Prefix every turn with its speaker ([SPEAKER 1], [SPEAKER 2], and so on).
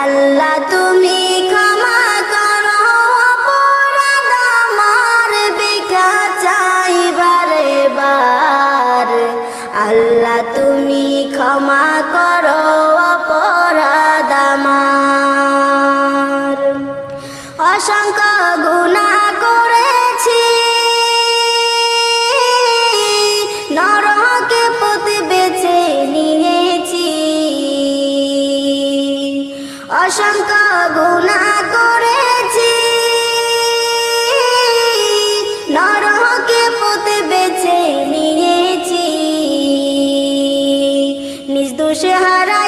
[SPEAKER 1] আল্লাহ তুমি ক্ষমা করো অপরাধ আমার, ভিক্ষা চাই বারে বার। আল্লাহ তুমি ক্ষমা করো অপরাধ আমার। অসংখ্য গুনাহ করেছি, নরকে পথ বেছে নিয়েছি। অসংখ্য গুনাহ করেছি, নরকে পথ বেছে নিয়েছি। নিজ দোষে হারা